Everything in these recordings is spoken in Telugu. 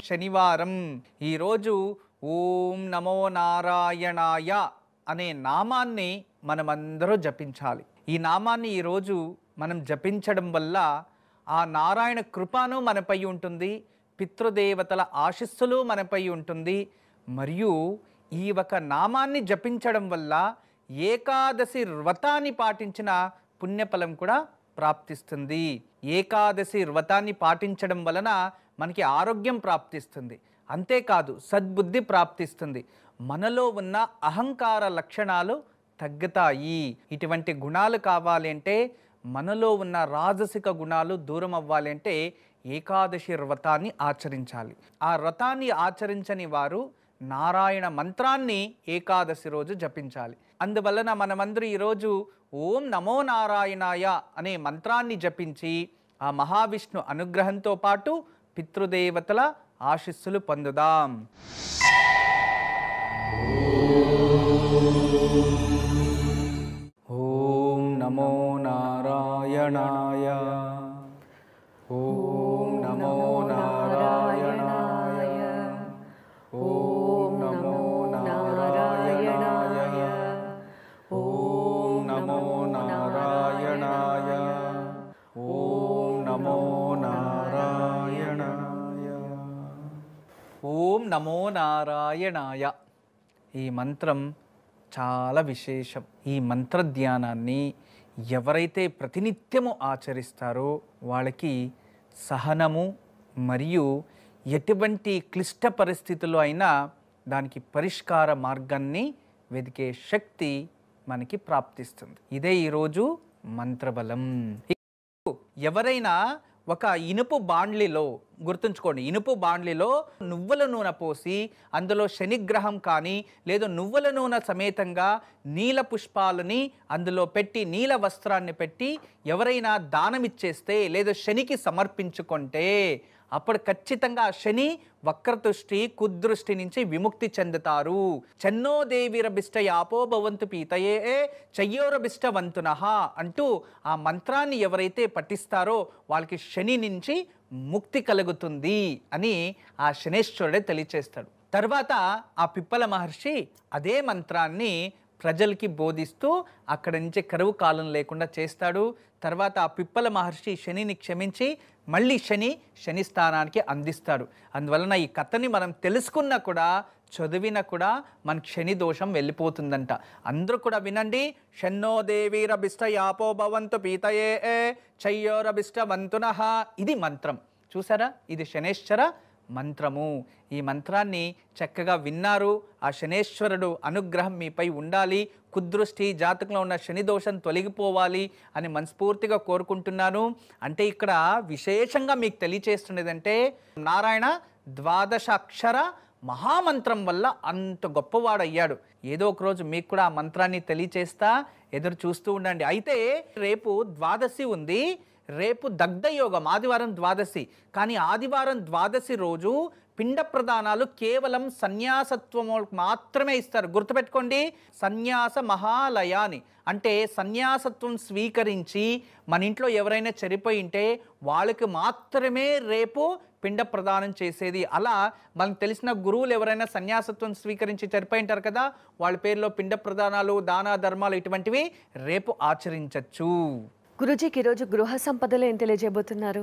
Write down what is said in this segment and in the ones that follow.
శనివారం ఈరోజు ఓం నమో నారాయణాయ అనే నామాన్ని మనమందరూ జపించాలి. ఈ నామాన్ని ఈరోజు మనం జపించడం వల్ల ఆ నారాయణ కృపను మనపై ఉంటుంది, పితృదేవతల ఆశీస్సులు మనపై ఉంటుంది. మరియు ఈ ఒక నామాన్ని జపించడం వల్ల ఏకాదశి వ్రతాన్ని పాటించిన పుణ్యఫలం కూడా ప్రాప్తిస్తుంది. ఏకాదశి వ్రతాన్ని పాటించడం వలన మనకి ఆరోగ్యం ప్రాప్తిస్తుంది. అంతేకాదు సద్బుద్ధి ప్రాప్తిస్తుంది. మనలో ఉన్న అహంకార లక్షణాలు తగ్గుతాయి. ఇటువంటి గుణాలు కావాలి అంటే, మనలో ఉన్న రాజసిక గుణాలు దూరం అవ్వాలి అంటే ఏకాదశి వ్రతాన్ని ఆచరించాలి. ఆ వ్రతాన్ని ఆచరించని వారు నారాయణ మంత్రాన్ని ఏకాదశి రోజు జపించాలి. అందువలన మనమందరూ ఈరోజు ఓం నమో నారాయణాయ అనే మంత్రాన్ని జపించి ఆ మహావిష్ణు అనుగ్రహంతో పాటు పితృదేవతల ఆశీస్సులు పొందుదాం. ఓం నమో నారాయణాయ. ఓం నమో నారాయణాయ. ఓం నమో నారాయణాయ. ఓం నమో నారాయణాయ. ఓం నమో నారాయణాయ. ఓం నమో నారాయణాయ. ఈ మంత్రం చాలా విశేషం. ఈ మంత్ర ధ్యానాన్ని ఎవరైతే ప్రతినిత్యము ఆచరిస్తారో వాళ్ళకి సహనము మరియు ఎటువంటి క్లిష్ట పరిస్థితుల్లో అయినా దానికి పరిష్కార మార్గాన్ని వెతికే శక్తి మనకి ప్రాప్తిస్తుంది. ఇదే ఈరోజు మంత్రబలం. ఎవరైనా ఒక ఇనుపు బాండ్లిలో, గుర్తుంచుకోండి, ఇనుపు బాండ్లిలో నువ్వుల నూనె పోసి అందులో శనిగ్రహం కానీ లేదా నువ్వుల నూనె సమేతంగా నీల పుష్పాలని అందులో పెట్టి నీల వస్త్రాన్ని పెట్టి ఎవరైనా దానమిచ్చేస్తే లేదా శనికి సమర్పించుకుంటే అప్పుడు ఖచ్చితంగా శని వక్రదృష్టి కుదృష్టి నుంచి విముక్తి చెందుతారు. చెన్నో దేవిరభిష్ట యాపో భవంతు పీతయే చయ్యోరభిష్టవంతునః అంటూ ఆ మంత్రాన్ని ఎవరైతే పఠిస్తారో వాళ్ళకి శని నుంచి ముక్తి కలుగుతుంది అని ఆ శనేశ్వరుడే తెలియచేస్తాడు. తర్వాత ఆ పిప్పల మహర్షి అదే మంత్రాన్ని ప్రజలకి బోధిస్తూ అక్కడి నుంచి కరువు కాలం లేకుండా చేస్తాడు. తర్వాత ఆ పిప్పల మహర్షి శనిని క్షమించి మళ్ళీ శని స్థానానికి అందిస్తాడు. అందువలన ఈ కథని మనం తెలుసుకున్నా కూడా చదివినా కూడా మనకి శని దోషం వెళ్ళిపోతుందంట. అందరూ కూడా వినండి. షన్నో దేవీరభిష్ట యాపో భవంతు పీతయే చయ్యోరభిష్టవంతునః. ఇది మంత్రం. చూసారా, ఇది శనేశ్వర మంత్రము. ఈ మంత్రాన్ని చక్కగా విన్నారు. ఆ శనేశ్వరుడు అనుగ్రహం మీపై ఉండాలి, కుదృష్టి జాతకంలో ఉన్న శని దోషం తొలగిపోవాలి అని మనస్ఫూర్తిగా కోరుకుంటున్నాను. అంటే ఇక్కడ విశేషంగా మీకు తెలియచేస్తున్నదంటే నారాయణ ద్వాదశ అక్షర మహామంత్రం వల్ల అంత గొప్పవాడయ్యాడు. ఏదో ఒక రోజు మీకు కూడా ఆ మంత్రాన్ని తెలియచేస్తా, ఎదురు చూస్తూ ఉండండి. అయితే రేపు ద్వాదశి ఉంది. రేపు దగ్ధయోగం, ఆదివారం ద్వాదశి. కానీ ఆదివారం ద్వాదశి రోజు పిండ ప్రదానాలు కేవలం సన్యాసత్వం మాత్రమే ఇస్తారు. గుర్తుపెట్టుకోండి, సన్యాస మహాలయాని అంటే సన్యాసత్వం స్వీకరించి మన ఇంట్లో ఎవరైనా చనిపోయి ఉంటే వాళ్ళకి మాత్రమే రేపు పిండ ప్రదానం చేసేది. అలా మనకు తెలిసిన గురువులు ఎవరైనా సన్యాసత్వం స్వీకరించి చనిపోయి ఉంటారు కదా, వాళ్ళ పేరులో పిండ ప్రదానాలు, దాన ధర్మాలు ఇటువంటివి రేపు ఆచరించవచ్చు. గురూజీకి ఈరోజు గృహ సంపదలో ఏం తెలియజేయబోతున్నారు?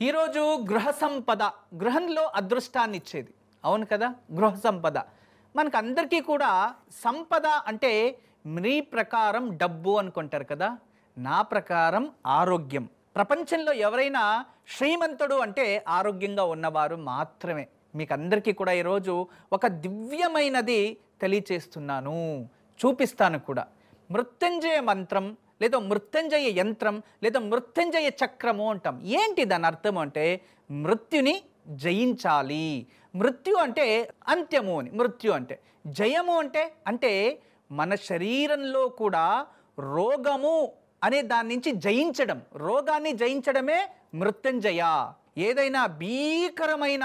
ఈరోజు గృహ సంపద, గృహంలో అదృష్టాన్ని ఇచ్చేది. అవును కదా, గృహ సంపద మనకు అందరికీ కూడా. సంపద అంటే మీ ప్రకారం డబ్బు అనుకుంటారు కదా, నా ప్రకారం ఆరోగ్యం. ప్రపంచంలో ఎవరైనా శ్రీమంతుడు అంటే ఆరోగ్యంగా ఉన్నవారు మాత్రమే. మీకు అందరికీ కూడా ఈరోజు ఒక దివ్యమైనది తెలియచేస్తున్నాను, చూపిస్తాను కూడా. మృత్యుంజయ మంత్రం లేదా మృత్యుంజయ యంత్రం లేదా మృత్యుంజయ చక్రము అంటాం. ఏంటి దాని అర్థం అంటే మృత్యుని జయించాలి. మృత్యు అంటే అంత్యము అని, మృత్యు అంటే జయము అంటే మన శరీరంలో కూడా రోగము అనే దాని నుంచి జయించడం, రోగాన్ని జయించడమే మృత్యుంజయ. ఏదైనా భీకరమైన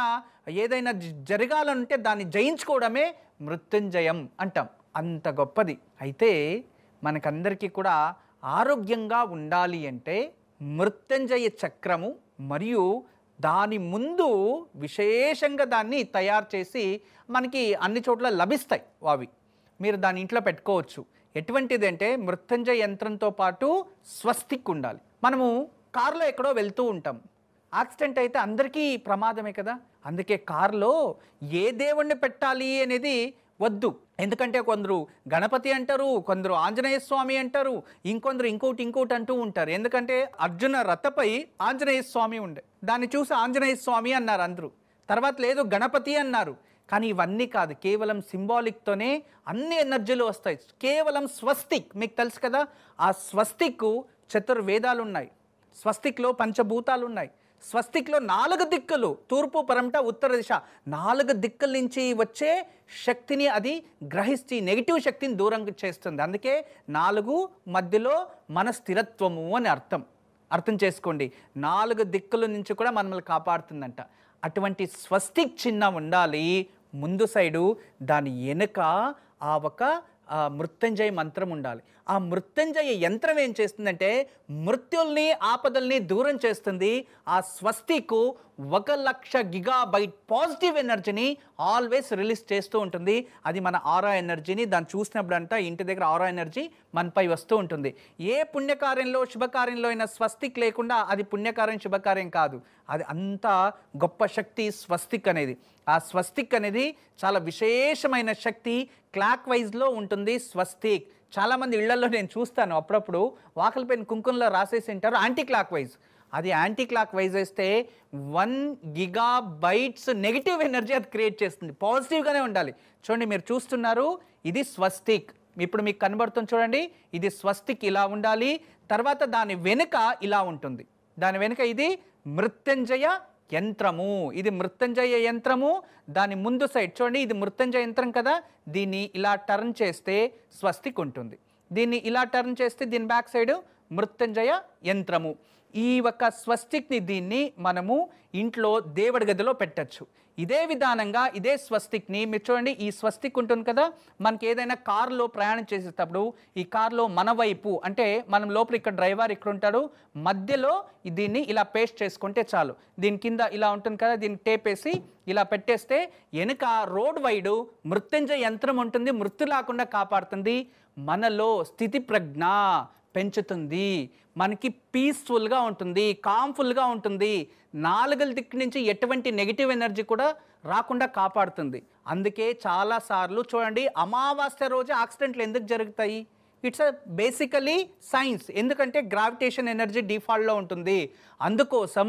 ఏదైనా జరగాలంటే దాన్ని జయించుకోవడమే మృత్యుంజయం అంటాం. అంత గొప్పది. అయితే మనకందరికీ కూడా ఆరోగ్యంగా ఉండాలి అంటే మృత్యుంజయ చక్రము మరియు దాని ముందు విశేషంగా దాన్ని తయారు చేసి మనకి అన్ని చోట్ల లభిస్తాయి అవి. మీరు దాని ఇంట్లో పెట్టుకోవచ్చు. ఎటువంటిది అంటే మృత్యుంజయ యంత్రంతో పాటు స్వస్తిక్ ఉండాలి. మనము కారులో ఎక్కడో వెళ్తూ ఉంటాం, యాక్సిడెంట్ అయితే అందరికీ ప్రమాదమే కదా. అందుకే కారులో ఏ దేవుణ్ణి పెట్టాలి అనేది వద్దు. ఎందుకంటే కొందరు గణపతి అంటారు, కొందరు ఆంజనేయ స్వామి అంటారు, ఇంకొందరు ఇంకోటి అంటూ ఉంటారు. ఎందుకంటే అర్జున రథపై ఆంజనేయ స్వామి ఉండే, దాన్ని చూసి ఆంజనేయ స్వామి అన్నారు అందరూ. తర్వాత లేదు గణపతి అన్నారు. కానీ ఇవన్నీ కాదు, కేవలం సింబాలిక్తోనే అన్ని ఎనర్జీలు వస్తాయి. కేవలం స్వస్తిక్ మీకు తెలుసు కదా, ఆ స్వస్తిక్ చతుర్వేదాలు ఉన్నాయి, స్వస్తిక్లో పంచభూతాలు ఉన్నాయి, స్వస్తిక్లో 4 దిక్కులు, తూర్పు పరమట ఉత్తర దిశ, 4 దిక్కుల నుంచి వచ్చే శక్తిని అది గ్రహించి నెగిటివ్ శక్తిని దూరం చేస్తుంది. అందుకే 4 మధ్యలో మన స్థిరత్వము అని అర్థం చేసుకోండి. 4 దిక్కుల నుంచి కూడా మనల్ని కాపాడుతుందంట. అటువంటి స్వస్తిక్ చిహ్నం ఉండాలి ముందు సైడు, దాని వెనుక ఆ ఒక మృత్యుంజయ మంత్రం ఉండాలి. ఆ మృత్యుంజయ యంత్రం ఏం చేస్తుందంటే మృత్యుల్ని ఆపదల్ని దూరం చేస్తుంది. ఆ స్వస్తికు 1,00,000 గిగాబైట్ పాజిటివ్ ఎనర్జీని ఆల్వేస్ రిలీజ్ చేస్తూ ఉంటుంది. అది మన ఆరా ఎనర్జీని దాన్ని చూసినప్పుడు అంట ఇంటి దగ్గర ఆరా ఎనర్జీ మనపై వస్తూ ఉంటుంది. ఏ పుణ్యకార్యంలో శుభకార్యంలో అయినా స్వస్తిక్ లేకుండా అది పుణ్యకార్యం శుభకార్యం కాదు. అది అంత గొప్ప శక్తి స్వస్తిక్ అనేది. ఆ స్వస్తిక్ అనేది చాలా విశేషమైన శక్తి. క్లాక్ వైజ్లో ఉంటుంది స్వస్తిక్. చాలామంది ఇళ్లలో నేను చూస్తాను అప్పుడప్పుడు వాకల పైన కుంకుమలో రాసేసి ఉంటారు యాంటీ క్లాక్ వైజ్. అది యాంటీ క్లాక్ వైజ్ వేస్తే 1 గిగాబైట్స్ నెగిటివ్ ఎనర్జీ అది క్రియేట్ చేస్తుంది. పాజిటివ్గానే ఉండాలి. చూడండి మీరు చూస్తున్నారు, ఇది స్వస్తిక్. ఇప్పుడు మీకు కనబడుతుంది చూడండి, ఇది స్వస్తిక్ ఇలా ఉండాలి. తర్వాత దాని వెనుక ఇలా ఉంటుంది, దాని వెనుక ఇది మృత్యుంజయ యంత్రము. ఇది మృత్యుంజయ యంత్రము. దాని ముందు సైడ్ చూడండి, ఇది మృత్యుంజయ యంత్రం కదా, దీన్ని ఇలా టర్న్ చేస్తే స్వస్తిక్ ఉంటుంది. దీన్ని ఇలా టర్న్ చేస్తే దీని బ్యాక్ సైడ్ మృత్యుంజయ యంత్రము. ఈ ఒక స్వస్తిక్ని దీన్ని మనము ఇంట్లో దేవుడి గదిలో పెట్టచ్చు. ఇదే విధానంగా ఇదే స్వస్తిక్ని మీరు చూడండి, ఈ స్వస్తిక్ ఉంటుంది కదా, మనకి ఏదైనా కారులో ప్రయాణం చేసేటప్పుడు ఈ కారులో మన వైపు అంటే మనం లోపల ఇక్కడ డ్రైవర్ ఇక్కడ ఉంటాడు, మధ్యలో దీన్ని ఇలా పేస్ట్ చేసుకుంటే చాలు. దీని కింద ఇలా ఉంటుంది కదా, దీన్ని టేప్ వేసి ఇలా పెట్టేస్తే వెనుక రోడ్ వైడ్ మృత్యుంజయ యంత్రం ఉంటుంది, మృత్యు లేకుండా కాపాడుతుంది. మనలో స్థితి ప్రజ్ఞ పెంచుతుంది, మనకి పీస్ఫుల్గా ఉంటుంది, కామ్ఫుల్గా ఉంటుంది. 4 దిక్కు నుంచి ఎటువంటి నెగిటివ్ ఎనర్జీ కూడా రాకుండా కాపాడుతుంది. అందుకే చాలాసార్లు చూడండి అమావాస్య రోజు యాక్సిడెంట్లు ఎందుకు జరుగుతాయి? It's basically science. ఎందుకంటే గ్రావిటేషన్ ఎనర్జీ డిఫాల్ట్లో ఉంటుంది. అందుకోసం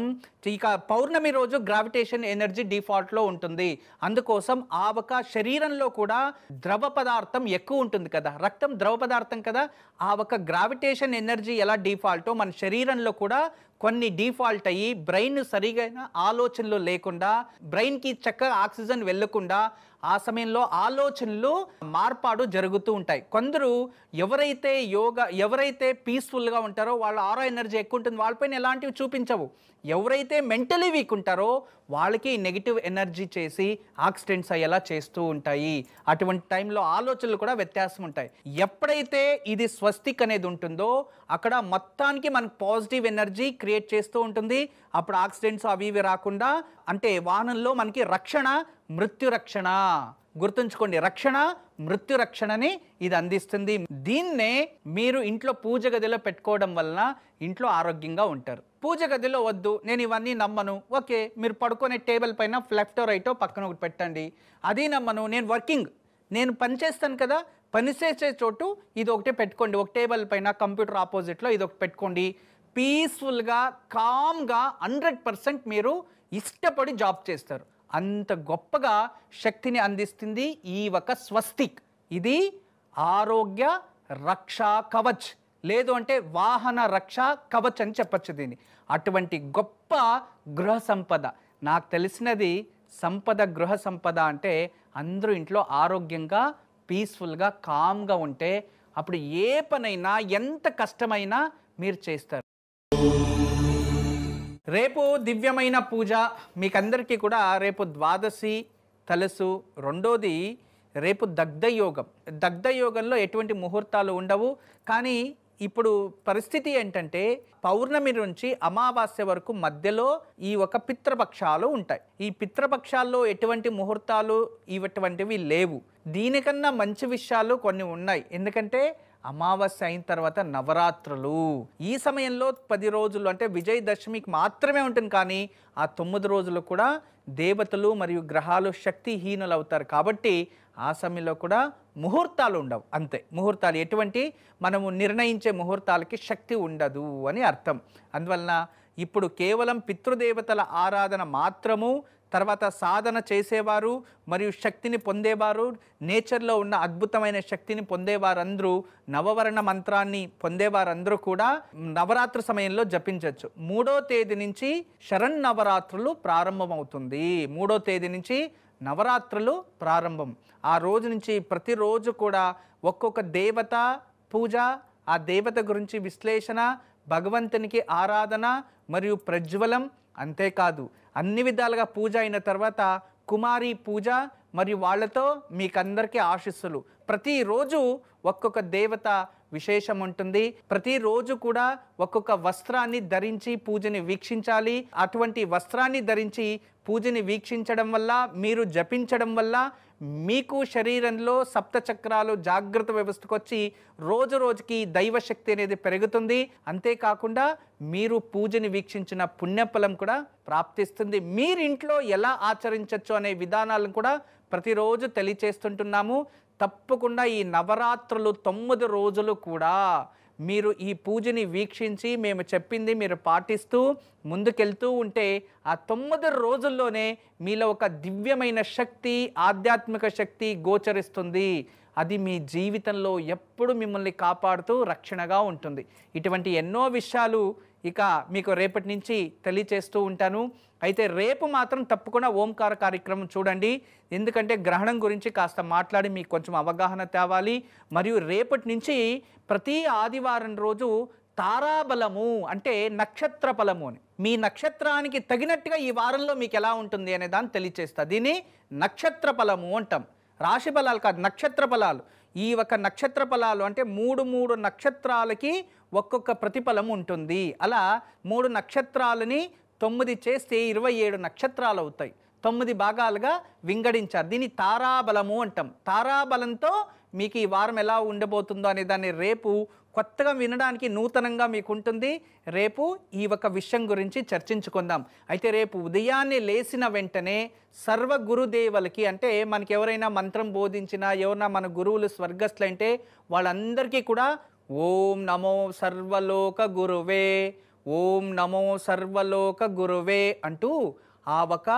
ఇక పౌర్ణమి రోజు గ్రావిటేషన్ ఎనర్జీ డిఫాల్ట్లో ఉంటుంది. అందుకోసం ఆ ఒక శరీరంలో కూడా ద్రవ పదార్థం ఎక్కువ ఉంటుంది కదా, రక్తం ద్రవ పదార్థం కదా. ఆ ఒక గ్రావిటేషన్ ఎనర్జీ ఎలా డిఫాల్టో మన శరీరంలో కూడా కొన్ని డిఫాల్ట్ అయ్యి బ్రెయిన్ సరిగా ఆలోచనలు లేకుండా, బ్రెయిన్కి చక్కగా ఆక్సిజన్ వెళ్ళకుండా ఆ సమయంలో ఆలోచనలు మార్పాడు జరుగుతూ ఉంటాయి. కొందరు ఎవరైతే పీస్ఫుల్గా ఉంటారో వాళ్ళ ఆరా ఎనర్జీ ఎక్కువ ఉంటుంది, వాళ్ళపైన ఎలాంటివి చూపించవు. ఎవరైతే మెంటలీ వీక్ ఉంటారో వాళ్ళకి నెగిటివ్ ఎనర్జీ చేసి యాక్సిడెంట్స్ అయ్యేలా చేస్తూ ఉంటాయి. అటువంటి టైంలో ఆలోచనలు కూడా వ్యత్యాసం ఉంటాయి. ఎప్పుడైతే ఇది స్వస్తిక్ అనేది ఉంటుందో అక్కడ మొత్తానికి మనకు పాజిటివ్ ఎనర్జీ క్రియేట్ చేస్తూ ఉంటుంది. అప్పుడు యాక్సిడెంట్స్ అవి ఇవి రాకుండా, అంటే వాహనంలో మనకి రక్షణ, మృత్యు రక్షణ, గుర్తుంచుకోండి, రక్షణ మృత్యు రక్షణని ఇది అందిస్తుంది. దీన్నే మీరు ఇంట్లో పూజ గదిలో పెట్టుకోవడం వలన ఇంట్లో ఆరోగ్యంగా ఉంటారు. పూజ గదిలో వద్దు, నేను ఇవన్నీ నమ్మను, ఓకే, మీరు పడుకునే టేబుల్ పైన లెఫ్టో రైటో పక్కన ఒకటి పెట్టండి. అది నమ్మను, నేను పని చేస్తాను కదా, పని చేసే చోటు ఇది ఒకటే పెట్టుకోండి, ఒక టేబుల్ పైన కంప్యూటర్ ఆపోజిట్లో ఇది ఒకటి పెట్టుకోండి. పీస్ఫుల్గా కామ్గా 100% మీరు ఇష్టపడి జాబ్ చేస్తారు. అంత గొప్పగా శక్తిని అందిస్తుంది ఈ ఒక స్వస్తిక్. ఇది ఆరోగ్య రక్షా కవచ్, లేదు అంటే వాహన రక్షా కవచ్ అని చెప్పచ్చు దీన్ని. అటువంటి గొప్ప గృహ సంపద. నాకు తెలిసినది సంపద, గృహ సంపద అంటే అందరూ ఇంట్లో ఆరోగ్యంగా పీస్ఫుల్గా కామ్గా ఉంటే అప్పుడు ఏ పనైనా ఎంత కష్టమైనా మీరు చేస్తారు. రేపు దివ్యమైన పూజ మీకందరికీ కూడా. రేపు ద్వాదశి తెలుసు. రెండోది రేపు దగ్ధయోగం. దగ్ధయోగంలో ఎటువంటి ముహూర్తాలు ఉండవు, కానీ ఇప్పుడు పరిస్థితి ఏంటంటే పౌర్ణమి నుంచి అమావాస్య వరకు మధ్యలో ఈ ఒక పితృపక్షాలు ఉంటాయి. ఈ పితృపక్షాల్లో ఎటువంటి ముహూర్తాలు ఇటువంటివి లేవు. దీనికన్నా మంచి విషయాలు కొన్ని ఉన్నాయి. ఎందుకంటే అమావాస్య అయిన తర్వాత నవరాత్రులు, ఈ సమయంలో 10 రోజులు అంటే విజయదశమికి మాత్రమే ఉంటుంది. కానీ ఆ 9 రోజులు కూడా దేవతలు మరియు గ్రహాలు శక్తిహీనులు అవుతారు. కాబట్టి ఆ సమయంలో కూడా ముహూర్తాలు ఉండవు. అంతే, ముహూర్తాలు ఎటువంటి మనము నిర్ణయించే ముహూర్తాలకి శక్తి ఉండదు అని అర్థం. అందువలన ఇప్పుడు కేవలం పితృదేవతల ఆరాధన మాత్రము, తర్వాత సాధన చేసేవారు మరియు శక్తిని పొందేవారు, నేచర్లో ఉన్న అద్భుతమైన శక్తిని పొందేవారందరూ, నవవర్ణ మంత్రాన్ని పొందేవారందరూ కూడా నవరాత్రి సమయంలో జపించవచ్చు. 3వ తేదీ నుంచి శరన్నవరాత్రులు ప్రారంభమవుతుంది. 3వ తేదీ నుంచి నవరాత్రులు ప్రారంభం. ఆ రోజు నుంచి ప్రతిరోజు కూడా ఒక్కొక్క దేవత పూజ, ఆ దేవత గురించి విశ్లేషణ, భగవంతునికి ఆరాధన మరియు ప్రజ్వలం. అంతేకాదు అన్ని విధాలుగా పూజ అయిన తర్వాత కుమారి పూజ మరియు వాళ్ళతో మీకందరికీ ఆశీస్సులు. ప్రతిరోజు ఒక్కొక్క దేవత విశేషం ఉంటుంది. ప్రతిరోజు కూడా ఒక్కొక్క వస్త్రాన్ని ధరించి పూజని వీక్షించాలి. అటువంటి వస్త్రాన్ని ధరించి పూజని వీక్షించడం వల్ల, మీరు జపించడం వల్ల మీకు శరీరంలో సప్త చక్రాలు జాగ్రత్త వ్యవస్థకు వచ్చి రోజు రోజుకి దైవశక్తి అనేది పెరుగుతుంది. అంతేకాకుండా మీరు పూజని వీక్షించిన పుణ్యఫలం కూడా ప్రాప్తిస్తుంది. మీరింట్లో ఎలా ఆచరించవచ్చు అనే విధానాలను కూడా ప్రతిరోజు తెలియచేస్తుంటున్నాము. తప్పకుండా ఈ నవరాత్రులు 9 రోజులు కూడా మీరు ఈ పూజని వీక్షించి మేము చెప్పింది మీరు పాటిస్తూ ముందుకెళ్తూ ఉంటే ఆ 9 రోజుల్లోనే మీలో ఒక దివ్యమైన శక్తి, ఆధ్యాత్మిక శక్తి గోచరిస్తుంది. అది మీ జీవితంలో ఎప్పుడు మిమ్మల్ని కాపాడుతూ రక్షణగా ఉంటుంది. ఇటువంటి ఎన్నో విషయాలు ఇక మీకు రేపటి నుంచి తెలియచేస్తూ ఉంటాను. అయితే రేపు మాత్రం తప్పకుండా ఓంకార కార్యక్రమం చూడండి. ఎందుకంటే గ్రహణం గురించి కాస్త మాట్లాడి మీకు కొంచెం అవగాహన తేవాలి. మరియు రేపటి నుంచి ప్రతి ఆదివారం రోజు తారాబలము అంటే నక్షత్ర ఫలము అని, మీ నక్షత్రానికి తగినట్టుగా ఈ వారంలో మీకు ఎలా ఉంటుంది అనే దాన్ని తెలియచేస్తా. దీన్ని నక్షత్ర ఫలము అంటాం. రాశి ఫలాలు కాదు, నక్షత్ర ఫలాలు. ఈ ఒక నక్షత్ర ఫలాలు అంటే 3 నక్షత్రాలకి ఒక్కొక్క ప్రతిఫలం ఉంటుంది. అలా 3 నక్షత్రాలని 9 చేస్తే 27 నక్షత్రాలు అవుతాయి. 9 భాగాలుగా వింగడించారు. దీన్ని తారాబలము అంటాం. తారాబలంతో మీకు ఈ వారం ఎలా ఉండబోతుందో అనే దాన్ని రేపు కొత్తగా వినడానికి నూతనంగా మీకు ఉంటుంది. రేపు ఈ ఒక విషయం గురించి చర్చించుకుందాం. అయితే రేపు ఉదయాన్నే లేచిన వెంటనే సర్వ గురుదేవులకి, అంటే మనకి ఎవరైనా మంత్రం బోధించినా, ఎవరైనా మన గురువులు స్వర్గస్థులంటే వాళ్ళందరికీ కూడా ఓం నమో సర్వలోక గురువే, ఓం నమో సర్వలోక గురువే అంటూ ఆ ఒక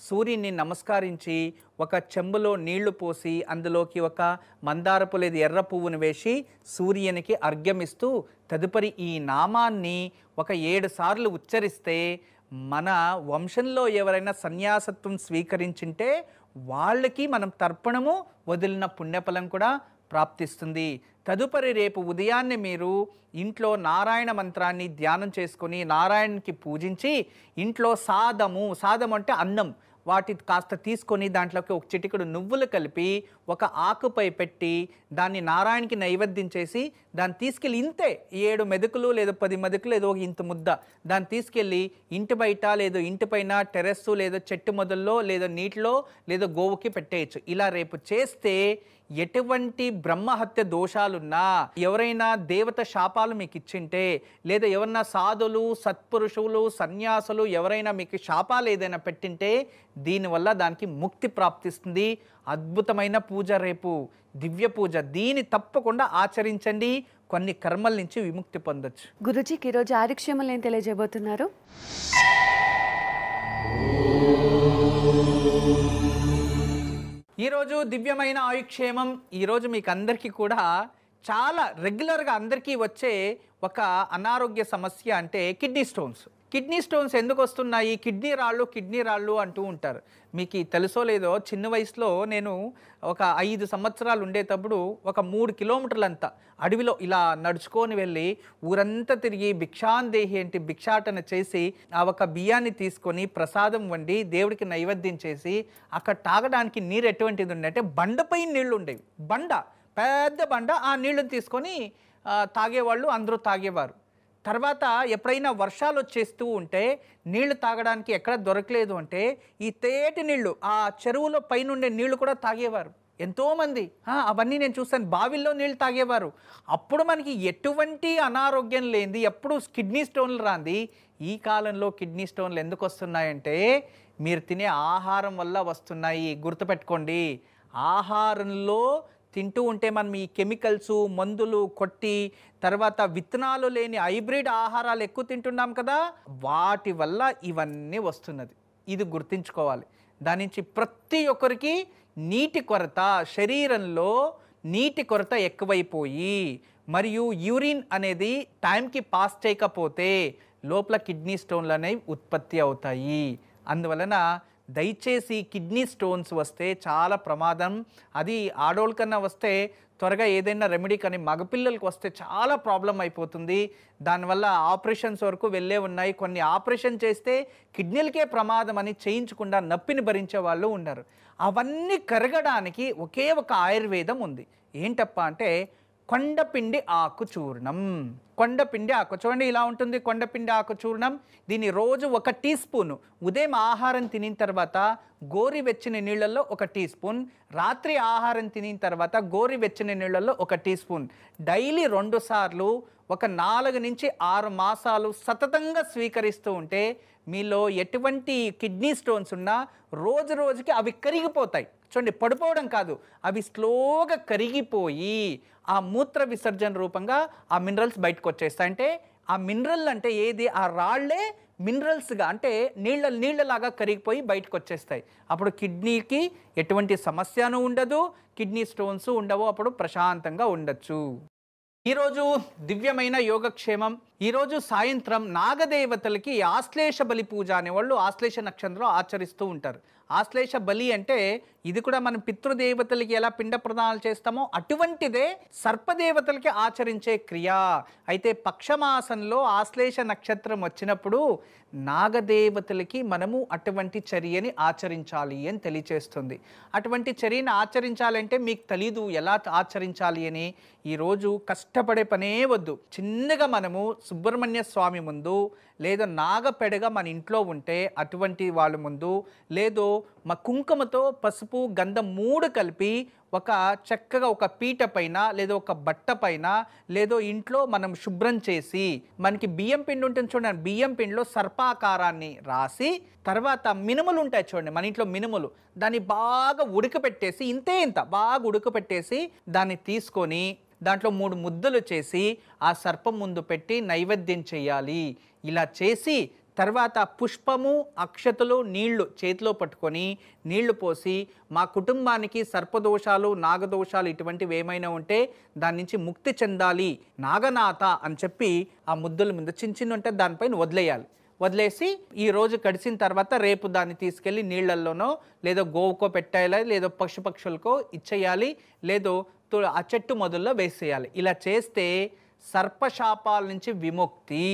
సూర్యుని నమస్కరించి ఒక చెంబులో నీళ్లు పోసి అందులోకి ఒక మందారపు లేదా ఎర్ర పువ్వును వేసి సూర్యునికి అర్ఘ్యమిస్తూ తదుపరి ఈ నామాన్ని ఒక 7 సార్లు ఉచ్చరిస్తే మన వంశంలో ఎవరైనా సన్యాసత్వం స్వీకరించింటే వాళ్ళకి మనం తర్పణము వదిలిన పుణ్యఫలం కూడా ప్రాప్తిస్తుంది. తదుపరి రేపు ఉదయాన్నే మీరు ఇంట్లో నారాయణ మంత్రాన్ని ధ్యానం చేసుకొని నారాయణకి పూజించి ఇంట్లో సాదము అంటే అన్నం, వాటి కాస్త తీసుకొని దాంట్లోకి ఒక చిటికెడు నువ్వులు కలిపి ఒక ఆకుపై పెట్టి దాన్ని నారాయణకి నైవేద్యం చేసి దాన్ని తీసుకెళ్ళి ఇంతే 7 మెతుకులు లేదా 10 మెతుకులు ఏదో ఇంత ముద్ద దాన్ని తీసుకెళ్ళి ఇంటి బయట లేదా ఇంటిపైన టెర్రస్సు లేదా చెట్టు మొదల్లో లేదా నీటిలో లేదా గోవుకి పెట్టేయచ్చు. ఇలా రేపు చేస్తే ఎటువంటి బ్రహ్మహత్య దోషాలున్నా, ఎవరైనా దేవత శాపాలు మీకు ఇచ్చింటే, లేదా ఎవరన్నా సాధులు సత్పురుషులు సన్యాసులు ఎవరైనా మీకు శాపాలు ఏదైనా పెట్టింటే దీనివల్ల దానికి ముక్తి ప్రాప్తిస్తుంది. అద్భుతమైన పూజ రేపు, దివ్య పూజ. దీన్ని తప్పకుండా ఆచరించండి. కొన్ని కర్మల నుంచి విముక్తి పొందొచ్చు. గురుజీకి ఈరోజు ఆదిక్షేమలు ఏం తెలియజేయబోతున్నారు? ఈరోజు దివ్యమైన ఆయుక్షేమం. ఈరోజు మీకు అందరికీ కూడా చాలా రెగ్యులర్గా అందరికీ వచ్చే ఒక అనారోగ్య సమస్య అంటే కిడ్నీ స్టోన్స్. కిడ్నీ స్టోన్స్ ఎందుకు వస్తున్నాయి? కిడ్నీ రాళ్ళు అంటూ ఉంటారు. మీకు తెలుసో లేదో, చిన్న వయసులో నేను ఒక 5 సంవత్సరాలు ఉండేటప్పుడు ఒక 3 కిలోమీటర్లంతా అడవిలో ఇలా నడుచుకొని వెళ్ళి ఊరంతా తిరిగి భిక్షాందేహి అంటే భిక్షాటన చేసి ఆ ఒక బియ్యాన్ని తీసుకొని ప్రసాదం వండి దేవుడికి నైవేద్యం చేసి అక్కడ తాగడానికి నీరు ఎటువంటిది ఉండే అంటే బండపై నీళ్లు ఉండేవి. పెద్ద బండ, ఆ నీళ్ళని తీసుకొని తాగేవాళ్ళు అందరూ తాగేవారు. తర్వాత ఎప్పుడైనా వర్షాలు వచ్చేస్తూ ఉంటే నీళ్లు తాగడానికి ఎక్కడ దొరకలేదు అంటే ఈ తేటి నీళ్లు ఆ చెరువులో పైనుండే నీళ్లు కూడా తాగేవారు ఎంతోమంది. అవన్నీ నేను చూస్తాను. బావిల్లో నీళ్ళు తాగేవారు. అప్పుడు మనకి ఎటువంటి అనారోగ్యం లేనిది, ఎప్పుడు కిడ్నీ స్టోన్లు రాంది. ఈ కాలంలో కిడ్నీ స్టోన్లు ఎందుకు వస్తున్నాయంటే మీరు తినే ఆహారం వల్ల వస్తున్నాయి. గుర్తుపెట్టుకోండి, ఆహారంలో తింటూ ఉంటే మనం ఈ కెమికల్స్ మందులు కొట్టి తర్వాత విత్తనాలు లేని హైబ్రిడ్ ఆహారాలు ఎక్కువ తింటున్నాం కదా, వాటి వల్ల ఇవన్నీ వస్తున్నది. ఇది గుర్తుంచుకోవాలి. దాని నుంచి ప్రతి ఒక్కరికి నీటి కొరత, శరీరంలో నీటి కొరత ఎక్కువైపోయి మరియు యూరిన్ అనేది టైంకి పాస్ చేయకపోతే లోపల కిడ్నీ స్టోన్లు అనేవి ఉత్పత్తి అవుతాయి. అందువలన దయచేసి కిడ్నీ స్టోన్స్ వస్తే చాలా ప్రమాదం. అది ఆడోళ్ళ కన్నా వస్తే త్వరగా ఏదైనా రెమెడీ, కానీ మగపిల్లలకు వస్తే చాలా ప్రాబ్లం అయిపోతుంది. దానివల్ల ఆపరేషన్స్ వరకు వెళ్ళే ఉన్నాయి. కొన్ని ఆపరేషన్ చేస్తే కిడ్నీలకే ప్రమాదం అని చేయించకుండా నొప్పిని భరించే వాళ్ళు ఉన్నారు. అవన్నీ కరగడానికి ఒకే ఒక ఆయుర్వేదం ఉంది. ఏంటప్ప అంటే కొండపిండి ఆకు చూర్ణం. కొండపిండి ఆకు చూడండి, ఇలా ఉంటుంది కొండపిండి ఆకు చూర్ణం. దీన్ని రోజు 1 టీ స్పూన్ ఉదయం ఆహారం తినిన తర్వాత గోరువెచ్చని నీళ్ళల్లో 1 టీ స్పూన్, రాత్రి ఆహారం తినిన తర్వాత గోరువెచ్చని నీళ్ళల్లో 1 టీ స్పూన్, డైలీ 2 సార్లు ఒక 4 నుంచి 6 మాసాలు సతతంగా స్వీకరిస్తూ ఉంటే మీలో ఎటువంటి కిడ్నీ స్టోన్స్ ఉన్నా రోజు రోజుకి అవి కరిగిపోతాయి. చూడండి, పడిపోవడం కాదు, అవి స్లోగా కరిగిపోయి ఆ మూత్ర విసర్జన రూపంగా ఆ మినరల్స్ బయటకు వచ్చేస్తాయి. అంటే ఆ మినరల్ అంటే ఏది, ఆ రాళ్లే మినరల్స్గా అంటే నీళ్ళలాగా కరిగిపోయి బయటకు వచ్చేస్తాయి. అప్పుడు కిడ్నీకి ఎటువంటి సమస్యను ఉండదు, కిడ్నీ స్టోన్స్ ఉండవు, అప్పుడు ప్రశాంతంగా ఉండొచ్చు. ఈరోజు దివ్యమైన యోగక్షేమం. ఈరోజు సాయంత్రం నాగదేవతలకి ఆశ్లేష బలి పూజ అనేవాళ్ళు ఆశ్లేష నక్షత్రంలో ఆచరిస్తూ ఉంటారు. ఆశ్లేష బలి అంటే ఇది కూడా మనం పితృదేవతలకి ఎలా పిండ ప్రదానాలు చేస్తామో అటువంటిదే సర్పదేవతలకి ఆచరించే క్రియ. అయితే పక్షమాసంలో ఆశ్లేష నక్షత్రం వచ్చినప్పుడు నాగదేవతలకి మనము అటువంటి చర్యని ఆచరించాలి అని తెలియచేస్తుంది. అటువంటి చర్యని ఆచరించాలంటే మీకు తెలీదు ఎలా ఆచరించాలి అని. ఈరోజు కష్టపడే పనే వద్దు. చిన్నగా మనము సుబ్రహ్మణ్య స్వామి ముందు లేదా నాగపెడగా మన ఇంట్లో ఉంటే అటువంటి వాళ్ళ ముందు, లేదో మా కుంకుమతో పసుపు గంధం 3 కలిపి చక్కగా ఒక పీట పైన లేదా ఒక బట్ట పైన లేదో ఇంట్లో మనం శుభ్రం చేసి, మనకి బియ్యం పిండి ఉంటుంది చూడండి, బియ్యం పిండిలో సర్పాకారాన్ని రాసి తర్వాత మినుములు ఉంటాయి చూడండి మన ఇంట్లో మినుములు, దాన్ని బాగా ఉడకపెట్టేసి ఇంత బాగా ఉడకపెట్టేసి దాన్ని తీసుకొని దాంట్లో 3 ముద్దలు చేసి ఆ సర్పం ముందు పెట్టి నైవేద్యం చేయాలి. ఇలా చేసి తర్వాత పుష్పము అక్షతలు నీళ్లు చేతిలో పట్టుకొని నీళ్లు పోసి మా కుటుంబానికి సర్పదోషాలు నాగదోషాలు ఇటువంటివి ఏమైనా ఉంటే దాని నుంచి ముక్తి చెందాలి నాగనాథ అని చెప్పి ఆ ముద్దల మీద చిన్న ఉంటే దానిపైన వదిలేసి ఈ రోజు గడిచిన తర్వాత రేపు దాన్ని తీసుకెళ్ళి నీళ్లల్లోనో లేదో గోవుకో పెట్టాలి, లేదో పక్షుపక్షులకో ఇచ్చేయాలి, లేదో ఆ చెట్టు మొదల్లో వేసేయాలి. ఇలా చేస్తే సర్పశాపాల నుంచి విముక్తి.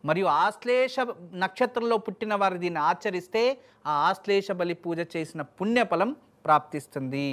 మరియు ఆశ్లేష నక్షత్రంలో పుట్టిన వారు దీన్ని ఆచరిస్తే ఆ ఆశ్లేష బలి పూజ చేసిన పుణ్యఫలం ప్రాప్తిస్తుంది.